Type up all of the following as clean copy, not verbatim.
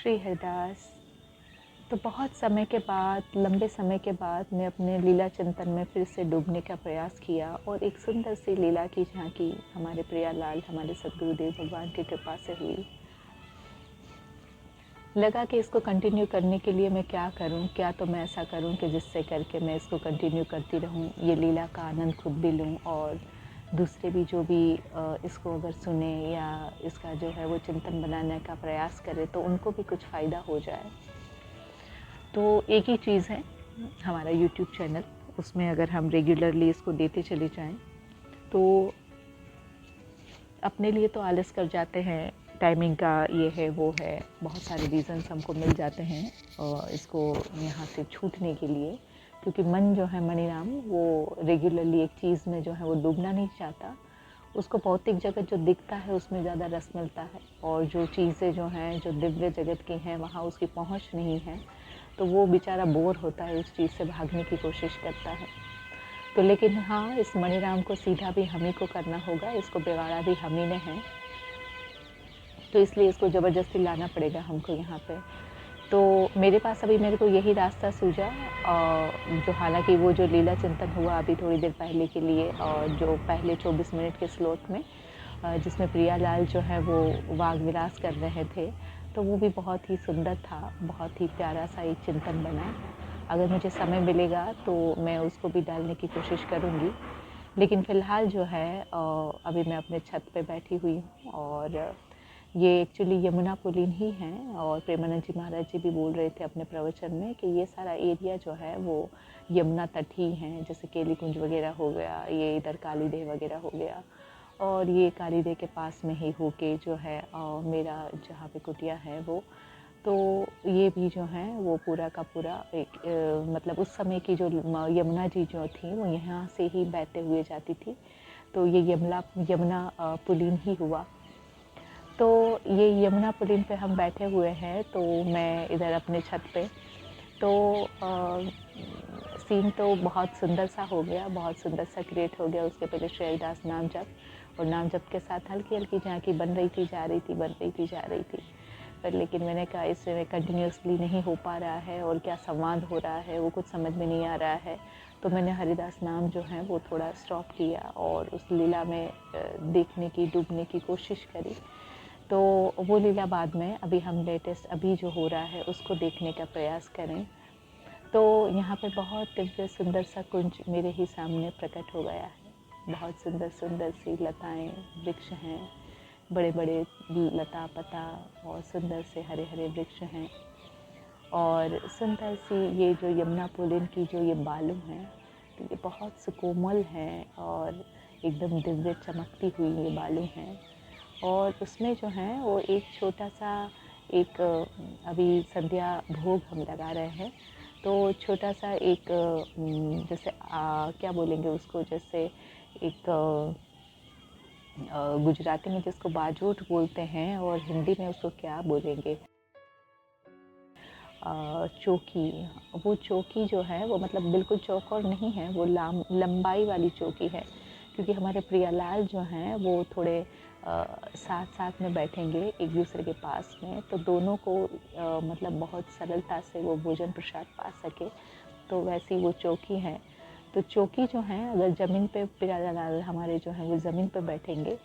श्री हरिदास। तो बहुत समय के बाद, लंबे समय के बाद मैं अपने लीला चिंतन में फिर से डूबने का प्रयास किया और एक सुंदर सी लीला की झांकी हमारे प्रियालाल, हमारे सद्गुरुदेव भगवान की कृपा से हुई। लगा कि इसको कंटिन्यू करने के लिए मैं क्या करूं, क्या तो मैं ऐसा करूं कि जिससे करके मैं इसको कंटिन्यू करती रहूं, ये लीला का आनंद खुद भी लूं और दूसरे भी जो भी इसको अगर सुने या इसका जो है वो चिंतन बनाने का प्रयास करे तो उनको भी कुछ फ़ायदा हो जाए। तो एक ही चीज़ है हमारा यूट्यूब चैनल, उसमें अगर हम रेगुलरली इसको देते चले जाएं तो अपने लिए तो आलस कर जाते हैं, टाइमिंग का ये है वो है, बहुत सारे रीज़न्स हमको मिल जाते हैं और इसको यहाँ से छूटने के लिए, क्योंकि मन जो है मणिराम वो रेगुलरली एक चीज़ में जो है वो डूबना नहीं चाहता। उसको भौतिक जगत जो दिखता है उसमें ज़्यादा रस मिलता है और जो चीज़ें जो हैं जो दिव्य जगत की हैं वहाँ उसकी पहुँच नहीं है, तो वो बेचारा बोर होता है, उस चीज़ से भागने की कोशिश करता है। तो लेकिन हाँ, इस मणिराम को सीधा भी हम ही को करना होगा, इसको बिगाड़ा भी हम ही ने है, तो इसलिए इसको ज़बरदस्ती लाना पड़ेगा हमको यहाँ पे। तो मेरे पास अभी मेरे को यही रास्ता सूझा, जो हालांकि वो जो लीला चिंतन हुआ अभी थोड़ी देर पहले के लिए और जो पहले 24 मिनट के स्लॉट में जिसमें प्रियालाल जो है वो वाग विलास कर रहे थे, तो वो भी बहुत ही सुंदर था, बहुत ही प्यारा सा एक चिंतन बना। अगर मुझे समय मिलेगा तो मैं उसको भी डालने की कोशिश करूँगी, लेकिन फ़िलहाल जो है अभी मैं अपने छत पे बैठी हुई हूँ और ये एक्चुअली यमुना पुलिन ही हैं और प्रेमानंद जी महाराज जी भी बोल रहे थे अपने प्रवचन में कि ये सारा एरिया जो है वो यमुना तट ही हैं, जैसे केली कुंज वगैरह हो गया, ये इधर कालीदेह वगैरह हो गया और ये कालीदेह के पास में ही होके जो है मेरा जहाँ पे कुटिया है वो, तो ये भी जो है वो पूरा का पूरा एक मतलब उस समय की जो यमुना जी जो थी वो यहाँ से ही बहते हुए जाती थी, तो ये यमुना पुलिन ही हुआ। तो ये यमुना पुलिन पे हम बैठे हुए हैं, तो मैं इधर अपने छत पे, तो सीन तो बहुत सुंदर सा हो गया, बहुत सुंदर सा क्रिएट हो गया। उसके पहले श्री हरिदास नाम जप और नाम जप के साथ हल्की हल्की झांकी बन रही थी, जा रही थी, बन रही थी, जा रही थी, पर लेकिन मैंने कहा इससे कंटिन्यूसली नहीं हो पा रहा है और क्या संवाद हो रहा है वो कुछ समझ में नहीं आ रहा है, तो मैंने हरिदास नाम जो है वो थोड़ा स्टॉप किया और उस लीला में देखने की, डूबने की कोशिश करी। तो वो लीला बाद में अभी हम लेटेस्ट अभी जो हो रहा है उसको देखने का प्रयास करें। तो यहाँ पे बहुत दिव्य सुंदर सा कुंज मेरे ही सामने प्रकट हो गया है, बहुत सुंदर सुंदर सी लताएं, वृक्ष हैं, बड़े बड़े लता पता और सुंदर से हरे हरे वृक्ष हैं और सुंदर सी ये जो यमुना पुलिन की जो ये बालू हैं, तो ये बहुत सुकोमल हैं और एकदम दिव्य चमकती हुई ये बालू हैं और उसमें जो है वो एक छोटा सा एक अभी संध्या भोग हम लगा रहे हैं, तो छोटा सा एक जैसे क्या बोलेंगे उसको, जैसे एक गुजराती में जिसको बाजोट बोलते हैं और हिंदी में उसको क्या बोलेंगे, चौकी। वो चौकी जो है वो मतलब बिल्कुल चौकोर नहीं है, वो लंबाई वाली चौकी है, क्योंकि हमारे प्रियालाल जो हैं वो थोड़े साथ साथ में बैठेंगे एक दूसरे के पास में, तो दोनों को मतलब बहुत सरलता से वो भोजन प्रसाद पा सके, तो वैसी वो चौकी है। तो चौकी जो है अगर ज़मीन पे प्रियालाल हमारे जो हैं वो ज़मीन पे बैठेंगे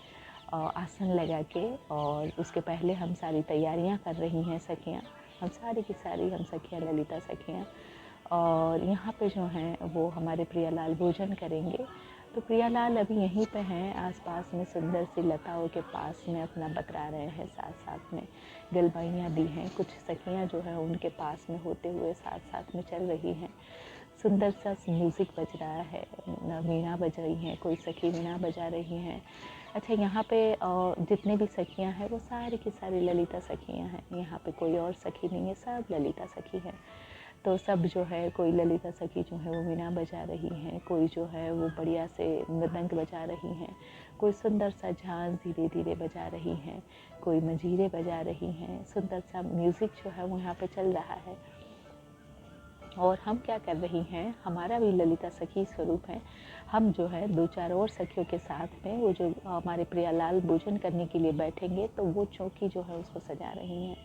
आसन लगा के, और उसके पहले हम सारी तैयारियां कर रही हैं सखियां, हम सारी की सारी हम सखियां, ललिता सखियां, और यहाँ पे जो हैं वो हमारे प्रियालाल भोजन करेंगे। तो प्रियालाल अभी यहीं पे हैं, आसपास में सुंदर सी लताओं के पास में अपना बतरा रहे हैं, साथ साथ में गलबाइयाँ दी हैं, कुछ सखियाँ जो है उनके पास में होते हुए साथ साथ में चल रही हैं। सुंदर सा म्यूज़िक बज रहा है, वीणा बज रही हैं, कोई सखी वीणा बजा रही हैं। अच्छा, यहाँ पे जितने भी सखियाँ हैं वो सारी की सारी ललिता सखियाँ हैं, यहाँ पे कोई और सखी नहीं है, सब ललिता सखी हैं। तो सब जो है, कोई ललिता सखी जो है वो वीणा बजा रही हैं, कोई जो है वो बढ़िया से मृदंग बजा रही हैं, कोई सुंदर सा झांझ धीरे धीरे बजा रही हैं, कोई मंजीरे बजा रही हैं, सुंदर सा म्यूज़िक जो है वो यहाँ पे चल रहा है। और हम क्या कर रही हैं, हमारा भी ललिता सखी स्वरूप है, हम जो है दो चार और सखियों के साथ में वो जो हमारे प्रियालाल भोजन करने के लिए बैठेंगे, तो वो चौकी जो है उसको सजा रही हैं।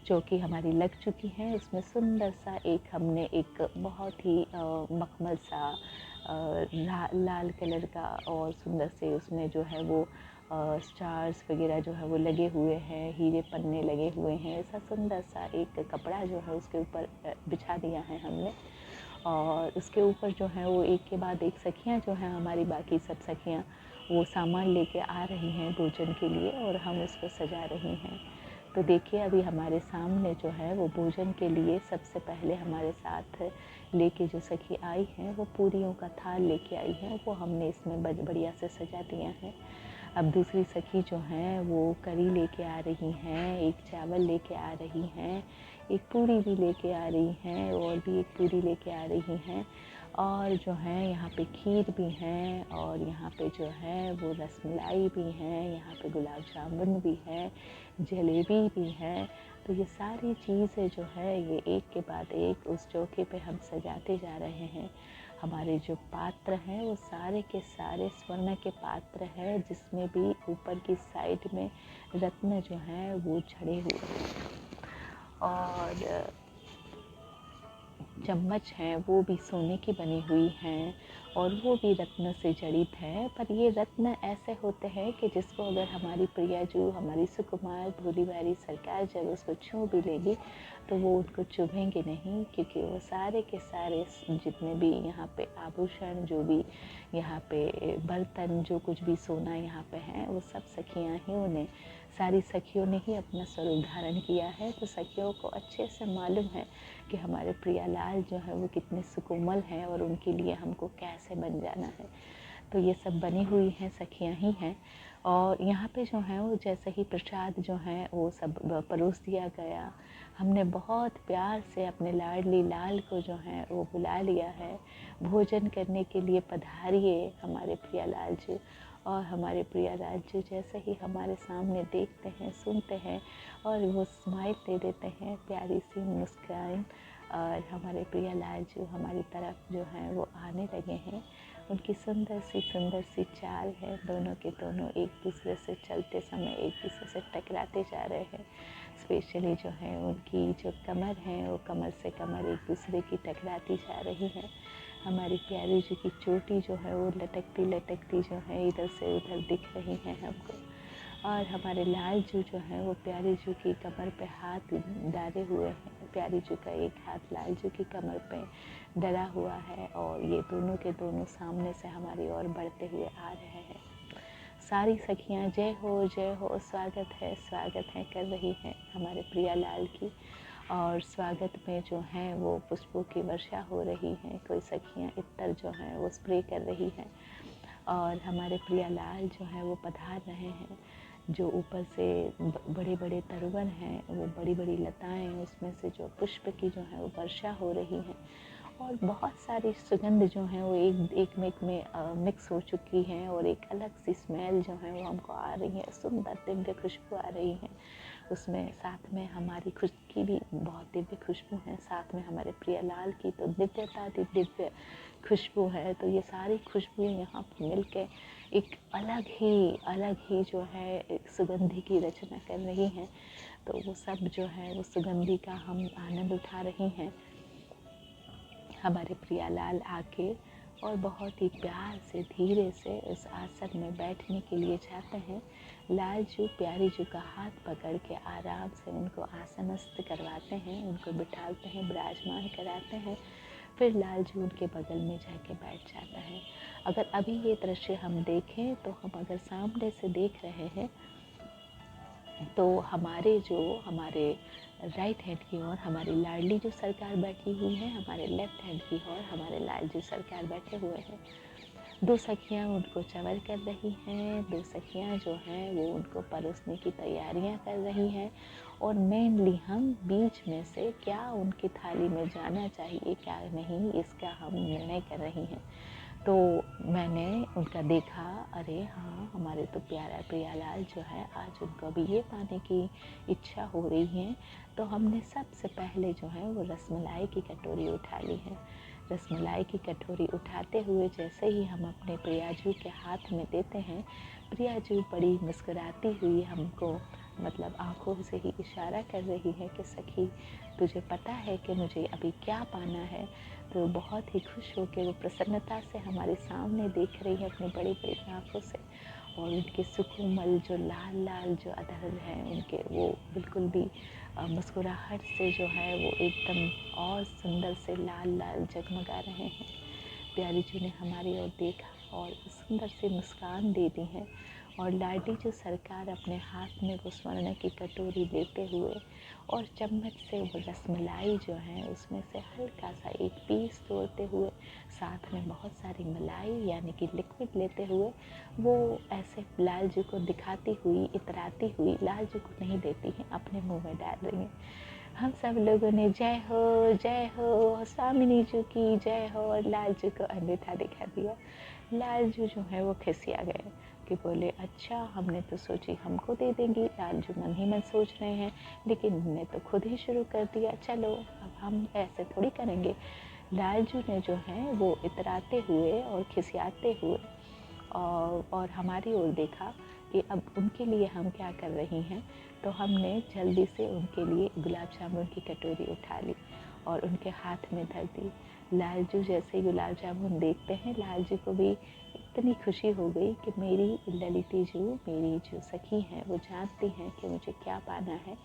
चौकी हमारी लग चुकी है। उसमें सुंदर सा हमने एक बहुत ही मखमल सा लाल कलर का और सुंदर से उसमें जो है वो स्टार्स वगैरह जो है वो लगे हुए हैं, हीरे पन्ने लगे हुए हैं। ऐसा सुंदर सा एक कपड़ा जो है उसके ऊपर बिछा दिया है हमने। और उसके ऊपर जो है वो एक के बाद एक सखियाँ जो हैं हमारी, बाकी सब सखियाँ वो सामान लेके आ रही हैं भोजन के लिए और हम उसको सजा रही हैं। तो देखिए अभी हमारे सामने जो है वो भोजन के लिए सबसे पहले हमारे साथ लेके जो सखी आई हैं वो पूरियों का थाल लेके आई हैं, वो हमने इसमें बढ़िया से सजा दिया है। अब दूसरी सखी जो हैं वो करी लेके आ रही हैं, एक चावल लेके आ रही हैं, एक पूरी भी लेके आ रही हैं और भी एक पूरी लेके आ रही हैं। और जो है यहाँ पे खीर भी हैं और यहाँ पे जो है वो रसमलाई भी हैं, यहाँ पे गुलाब जामुन भी है, जलेबी भी है। तो ये सारी चीज़ें जो है ये एक के बाद एक उस चौके पे हम सजाते जा रहे हैं। हमारे जो पात्र हैं वो सारे के सारे स्वर्ण के पात्र हैं, जिसमें भी ऊपर की साइड में रत्न जो हैं वो जड़े हुए हैं। और चम्मच हैं वो भी सोने की बनी हुई हैं और वो भी रत्न से जड़ित है। पर ये रत्न ऐसे होते हैं कि जिसको अगर हमारी प्रिया जो हमारी सुकुमार भोलीवारी सरकार जब उसको छू भी लेगी तो वो उनको चुभेंगे नहीं, क्योंकि वो सारे के सारे जितने भी यहाँ पे आभूषण, जो भी यहाँ पे बर्तन, जो कुछ भी सोना यहाँ पे है, वो सब सखियाँ ही उन्हें सारी सखियों ने ही अपना स्वरूप धारण किया है। तो सखियों को अच्छे से मालूम है कि हमारे प्रियालाल जो है वो कितने सुकोमल हैं और उनके लिए हमको कैसे बन जाना है। तो ये सब बनी हुई हैं सखियाँ ही हैं। और यहाँ पे जो है वो जैसे ही प्रसाद जो है वो सब परोस दिया गया, हमने बहुत प्यार से अपने लाडली लाल को जो है वो बुला लिया है भोजन करने के लिए, पधारिए हमारे प्रियालाल जी। और हमारे प्रियालाल जी जैसे ही हमारे सामने देखते हैं, सुनते हैं और वो स्माइल दे देते हैं, प्यारी सी मुस्कान, और हमारे प्रियालाल जी हमारी तरफ जो हैं वो आने लगे हैं। उनकी सुंदर सी चाल है, दोनों के दोनों एक दूसरे से चलते समय एक दूसरे से टकराते जा रहे हैं। स्पेशली जो है उनकी जो कमर है वो कमर से कमर एक दूसरे की टकराती जा रही है। हमारी प्यारी जी की चोटी जो है वो लटकती लटकती जो है इधर से उधर दिख रही है हमको। और हमारे लाल जू जो है वो प्यारी जू की कमर पे हाथ डाले हुए हैं। प्यारी जू का एक हाथ लाल जू की कमर पे डला हुआ है और ये दोनों के दोनों सामने से हमारी ओर बढ़ते हुए आ रहे हैं। सारी सखियाँ जय हो, स्वागत है कर रही हैं हमारे प्रियालाल की। और स्वागत में जो हैं वो पुष्पों की वर्षा हो रही है। कोई सखियाँ इत्तर जो हैं वो स्प्रे कर रही हैं और हमारे प्रियालाल जो है वो पधार रहे हैं। जो ऊपर से बड़े बड़े तरुवन हैं, वो बड़ी बड़ी लताएं, उसमें से जो पुष्प की जो है वो वर्षा हो रही है और बहुत सारी सुगंध जो है वो एक में मिक्स हो चुकी हैं और एक अलग सी स्मेल जो है वो हमको आ रही है, सुंदर दिव्य खुशबू आ रही है। उसमें साथ में हमारी खुद की भी बहुत दिव्य खुशबू है, साथ में हमारे प्रियालाल की तो दिव्य खुशबू है। तो ये सारी खुशबुएँ यहाँ पर मिल के एक अलग ही जो है एक सुगंधि की रचना कर रही हैं। तो वो सब जो है वो सुगंधि का हम आनंद उठा रही हैं। हमारे प्रियालाल आके और बहुत ही प्यार से धीरे से उस आसन में बैठने के लिए जाते हैं। लाल जू प्यारी जू का हाथ पकड़ के आराम से उनको आसनस्थ करवाते हैं, उनको बिठाते हैं, विराजमान कराते हैं। फिर लाल जू उनके बगल में जाके बैठ जाता है। अगर अभी ये दृश्य हम देखें तो हम अगर सामने से देख रहे हैं तो हमारे राइट हैंड की ओर हमारी लाडली जो सरकार बैठी हुई है, हमारे लेफ्ट हैंड की ओर हमारे लाल जी सरकार बैठे हुए हैं। दो सखियाँ उनको चवर कर रही हैं, दो सखियाँ जो हैं वो उनको परोसने की तैयारियां कर रही हैं और मेनली हम बीच में से क्या उनकी थाली में जाना चाहिए क्या नहीं, इसका हम निर्णय कर रही हैं। तो मैंने उनका देखा, अरे हाँ हमारे तो प्यारा प्रियालाल जो है आज उनको अभी ये पाने की इच्छा हो रही है। तो हमने सबसे पहले जो है वो रसमलाई की कटोरी उठा ली है। रसमलाई की कटोरी उठाते हुए जैसे ही हम अपने प्रियाजू के हाथ में देते हैं, प्रियाजू बड़ी मुस्कुराती हुई हमको मतलब आँखों से ही इशारा कर रही है कि सखी तुझे पता है कि मुझे अभी क्या पाना है। तो बहुत ही खुश होकर वो प्रसन्नता से हमारे सामने देख रही है अपनी बड़ी बड़ी आँखों से, और उनके सुकोमल जो लाल लाल जो अधर हैं उनके, वो बिल्कुल भी मुस्कुराहट से जो है वो एकदम और सुंदर से लाल लाल जगमगा रहे हैं। प्यारी जी ने हमारी ओर देखा और सुंदर सी मुस्कान दे दी है, और लाडी जो सरकार अपने हाथ में वो स्वर्ण की कटोरी लेते हुए और चम्मच से वो रसमलाई जो है उसमें से हल्का सा एक पीस तोड़ते हुए, साथ में बहुत सारी मलाई यानी कि लिक्विड लेते हुए, वो ऐसे लाल जी को दिखाती हुई, इतराती हुई, लाल जी को नहीं देती हैं, अपने मुंह में डाल रही हैं। हम सब लोगों ने जय हो स्वामिनी जी की जय हो, और लाल जी को अंगूठा दिखा दिया। लाल जी जो है वो खिसिया गए कि बोले अच्छा, हमने तो सोची हमको दे देंगी। लाल जी मन ही मन सोच रहे हैं, लेकिन उन्होंने तो खुद ही शुरू कर दिया, चलो अब हम ऐसे थोड़ी करेंगे। लाल जी ने जो है वो इतराते हुए और खिसियाते हुए और हमारी ओर देखा कि अब उनके लिए हम क्या कर रही हैं। तो हमने जल्दी से उनके लिए गुलाब जामुन की कटोरी उठा ली और उनके हाथ में धर दी। लाल जी जैसे ही गुलाब जामुन देखते हैं, लाल जी को भी इतनी खुशी हो गई कि मेरी ललिती जी, मेरी जो सखी हैं, वो जानती हैं कि मुझे क्या पाना है।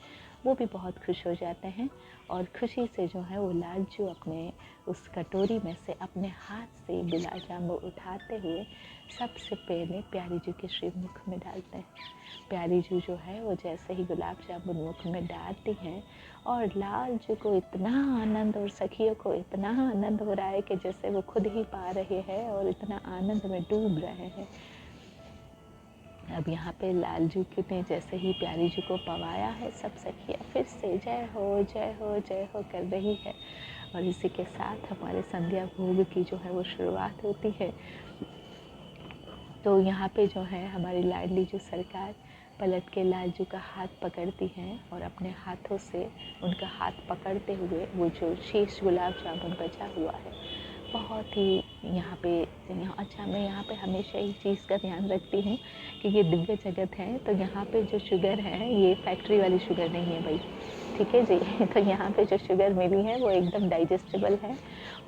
वो भी बहुत खुश हो जाते हैं और खुशी से जो है वो लाल जी अपने उस कटोरी में से अपने हाथ से गुलाब जामुन उठाते हुए सबसे पहले प्यारी जी के श्री मुख में डालते हैं। प्यारी जी जो है वो जैसे ही गुलाब जामुन मुख में डालती हैं, और लाल जी को इतना आनंद और सखियों को इतना आनंद हो रहा है कि जैसे वो खुद ही पा रहे हैं और इतना आनंद में डूब रहे हैं। अब यहाँ पे लाल जी ने जैसे ही प्यारी जी को पवाया है, सब सखियाँ फिर से जय हो जय हो जय हो कर रही है, और इसी के साथ हमारे संध्या भोग की जो है वो शुरुआत होती है। तो यहाँ पे जो है हमारी लाडली जो सरकार पलट के लाल जी का हाथ पकड़ती हैं और अपने हाथों से उनका हाथ पकड़ते हुए वो जो शेष गुलाब जामुन बचा हुआ है, बहुत ही यहाँ पे अच्छा, मैं यहाँ पे हमेशा एक चीज़ का ध्यान रखती हूँ कि ये दिव्य जगत है, तो यहाँ पे जो शुगर है ये फैक्ट्री वाली शुगर नहीं है भाई, ठीक है जी। तो यहाँ पे जो शुगर मिली है वो एकदम डाइजेस्टेबल है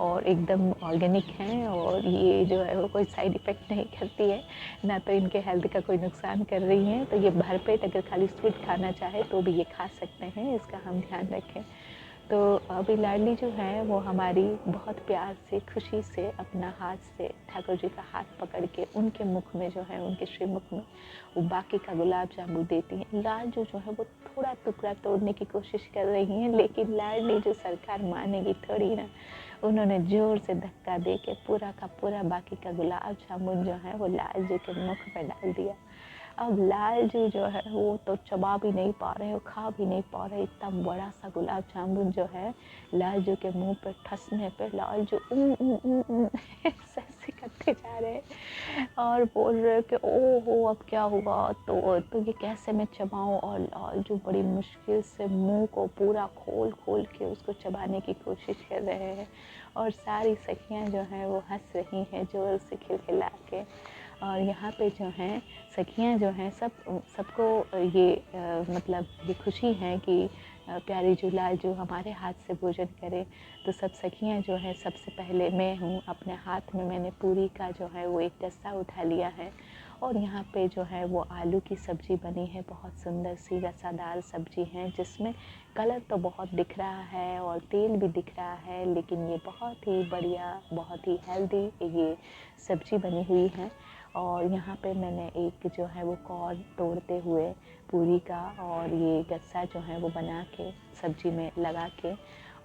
और एकदम ऑर्गेनिक है, और ये जो है वो कोई साइड इफ़ेक्ट नहीं करती है, ना तो इनके हेल्थ का कोई नुकसान कर रही हैं। तो ये भरपेट अगर खाली स्वीट खाना चाहे तो भी ये खा सकते हैं, इसका हम ध्यान रखें। तो अभी लाडली जो है वो हमारी बहुत प्यार से, खुशी से अपना हाथ से ठाकुर जी का हाथ पकड़ के उनके मुख में जो है, उनके श्रीमुख में वो बाकी का गुलाब जामुन देती हैं। लाल जो है वो थोड़ा टुकड़ा तोड़ने की कोशिश कर रही हैं, लेकिन लाडली जो सरकार मानेगी थोड़ी ना। उन्होंने ज़ोर से धक्का दे के पूरा का पूरा बाकी का गुलाब जामुन जो है वो लाल जी के मुख में डाल दिया। अब लाल जी जो है वो तो चबा भी नहीं पा रहे और खा भी नहीं पा रहे, इतना बड़ा सा गुलाब जामुन जो है लाल जी के मुंह पे ठसने पे लाल जी ऐसे करते जा रहे हैं और बोल रहे कि ओहो अब क्या हुआ, तो ये कैसे मैं चबाऊं। और लाल जी बड़ी मुश्किल से मुंह को पूरा खोल खोल के उसको चबाने की कोशिश कर रहे हैं, और सारी सखियां जो हैं वो हंस रही हैं जोर से खिलखिला के। और यहाँ पे जो हैं सखियाँ जो हैं सबको ये मतलब ये खुशी है कि प्यारी जो लाल जो हमारे हाथ से भोजन करे। तो सब सखियाँ जो है, सबसे पहले मैं हूँ, अपने हाथ में मैंने पूरी का जो है वो एक डस्सा उठा लिया है, और यहाँ पे जो है वो आलू की सब्ज़ी बनी है, बहुत सुंदर सी रसादार सब्ज़ी है, जिसमें कलर तो बहुत दिख रहा है और तेल भी दिख रहा है, लेकिन ये बहुत ही बढ़िया, बहुत ही हेल्दी ये सब्ज़ी बनी हुई है। और यहाँ पे मैंने एक जो है वो कॉर्न तोड़ते हुए पूरी का और ये गस्सा जो है वो बना के सब्जी में लगा के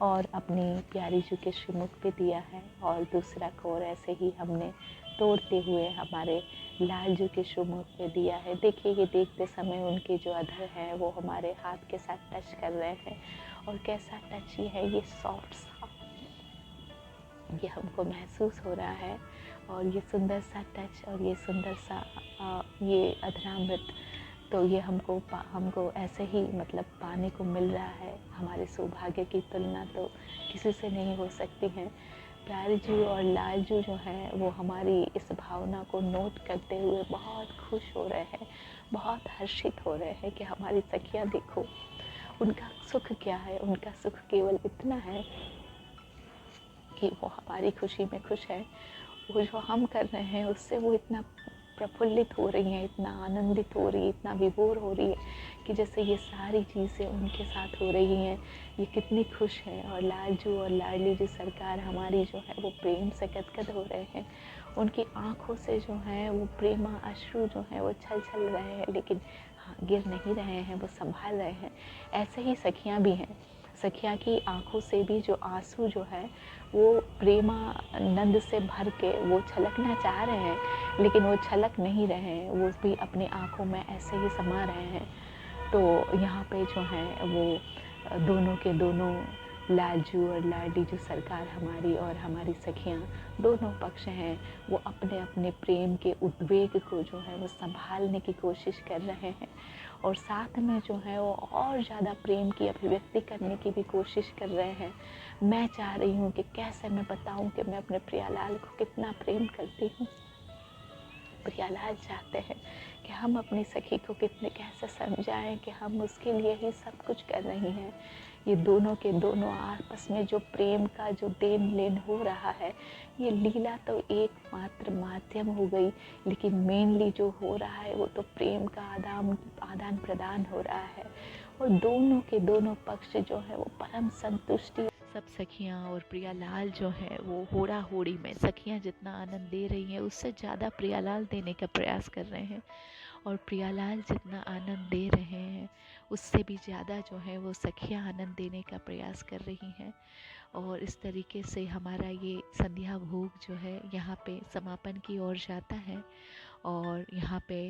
और अपनी प्यारी जी के श्रीमुख पे दिया है, और दूसरा कोर ऐसे ही हमने तोड़ते हुए हमारे लाल जी के श्रीमुख पे दिया है। देखिए ये देखते समय उनके जो अधर हैं वो हमारे हाथ के साथ टच कर रहे हैं, और कैसा टच ये है, ये सॉफ्ट सा ये हमको महसूस हो रहा है, और ये सुंदर सा टच और ये सुंदर सा ये अधरामृत, तो ये हमको ऐसे ही मतलब पाने को मिल रहा है। हमारे सौभाग्य की तुलना तो किसी से नहीं हो सकती है। प्यारी जी और लाल जी जो हैं वो हमारी इस भावना को नोट करते हुए बहुत खुश हो रहे हैं, बहुत हर्षित हो रहे हैं कि हमारी सखियाँ देखो, उनका सुख क्या है, उनका सुख केवल इतना है कि वो हमारी खुशी में खुश है। वो जो हम कर रहे हैं उससे वो इतना प्रफुल्लित हो रही हैं, इतना आनंदित हो रही है, इतना विभोर हो रही है कि जैसे ये सारी चीज़ें उनके साथ हो रही हैं, ये कितनी खुश है। और लालजू और लाडली जी सरकार हमारी जो है वो प्रेम से गदगद हो रहे हैं। उनकी आँखों से जो है वो प्रेमा अश्रु जो है वो छल छल रहे हैं, लेकिन हाँ, गिर नहीं रहे हैं, वो संभाल रहे हैं। ऐसे ही सखियाँ भी हैं। सखिया की आँखों से भी जो आंसू जो है वो प्रेमानंद से भर के वो छलकना चाह रहे हैं, लेकिन वो छलक नहीं रहे हैं, वो भी अपनी आँखों में ऐसे ही समा रहे हैं। तो यहाँ पे जो है वो दोनों के दोनों लालजू और लाडली जो सरकार हमारी और हमारी सखियाँ दोनों पक्ष हैं, वो अपने अपने प्रेम के उद्वेग को जो है वो संभालने की कोशिश कर रहे हैं और साथ में जो है वो और ज़्यादा प्रेम की अभिव्यक्ति करने की भी कोशिश कर रहे हैं। मैं चाह रही हूँ कि कैसे मैं बताऊँ कि मैं अपने प्रियालाल को कितना प्रेम करती हूँ। प्रियालाल चाहते हैं कि हम अपनी सखी को कितने कैसे समझाएं कि हम उसके लिए ही सब कुछ कर रही हैं। ये दोनों के दोनों आपस में जो प्रेम का जो देन लेन हो रहा है, ये लीला तो एकमात्र माध्यम हो गई, लेकिन मेनली जो हो रहा है वो तो प्रेम का आदान प्रदान हो रहा है। और दोनों के दोनों पक्ष जो है वो परम संतुष्टि। सब सखियाँ और प्रियालाल जो है वो होड़ा होड़ी में सखियाँ जितना आनंद दे रही हैं उससे ज़्यादा प्रियालाल देने का प्रयास कर रहे हैं, और प्रियालाल जितना आनंद दे रहे हैं उससे भी ज़्यादा जो है वो सखियाँ आनंद देने का प्रयास कर रही हैं। और इस तरीके से हमारा ये संध्या भोग जो है यहाँ पे समापन की ओर जाता है। और यहाँ पे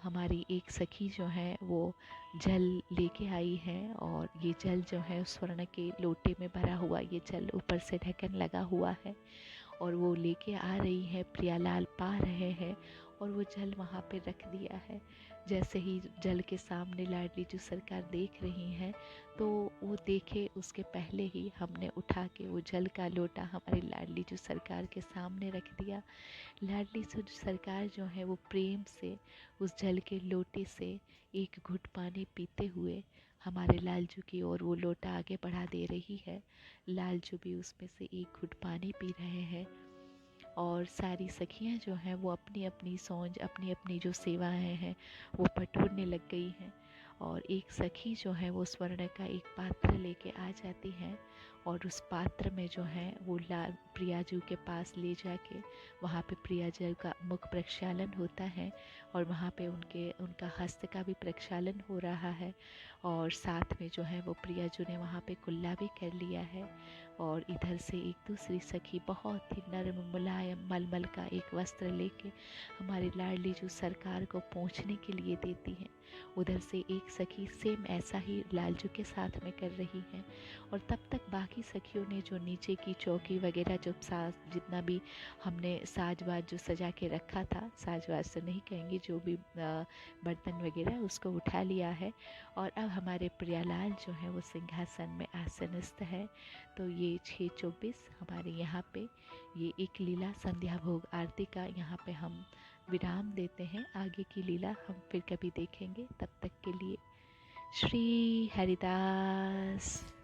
हमारी एक सखी जो है वो जल लेके आई है, और ये जल जो है स्वर्ण के लोटे में भरा हुआ ये जल ऊपर से ढक्कन लगा हुआ है और वो लेके आ रही है। प्रियालाल पा रहे हैं और वो जल वहाँ पे रख दिया है। जैसे ही जल के सामने लाडली जो सरकार देख रही हैं, तो वो देखे उसके पहले ही हमने उठा के वो जल का लोटा हमारी लाडली जो सरकार के सामने रख दिया। लाडली जो सरकार जो है वो प्रेम से उस जल के लोटे से एक घुट पानी पीते हुए हमारे लालजू की ओर वो लोटा आगे बढ़ा दे रही है। लालजू भी उसमें से एक घुट पानी पी रहे हैं और सारी सखियां जो हैं वो अपनी अपनी सौंज अपनी अपनी जो सेवाएं हैं वो बटोरने लग गई हैं। और एक सखी जो है वो स्वर्ण का एक पात्र लेके आ जाती है और उस पात्र में जो है वो प्रियाजू के पास ले जाके वहाँ पे प्रियाजू का मुख प्रक्षालन होता है और वहाँ पे उनका हस्त का भी प्रक्षालन हो रहा है। और साथ में जो है वो प्रियाजू ने वहाँ पे कुल्ला भी कर लिया है। और इधर से एक दूसरी सखी बहुत ही नरम मुलायम मलमल का एक वस्त्र लेके हमारी लाडली जो सरकार को पोंछने के लिए देती हैं। उधर से एक सखी सेम ऐसा ही लालजू के साथ में कर रही हैं। और तब तक बाकी सखियों ने जो नीचे की चौकी वगैरह जो जितना भी हमने साजवाज जो सजा के रखा था, साजवाज तो नहीं कहेंगे, जो भी बर्तन वगैरह उसको उठा लिया है। और अब हमारे प्रियालाल जो है वो सिंहासन में आसनस्थ है। तो ये 6:24 हमारे यहाँ पे ये एक लीला संध्या भोग आरती का यहाँ पे हम विराम देते हैं। आगे की लीला हम फिर कभी देखेंगे। तब तक के लिए श्री हरिदास।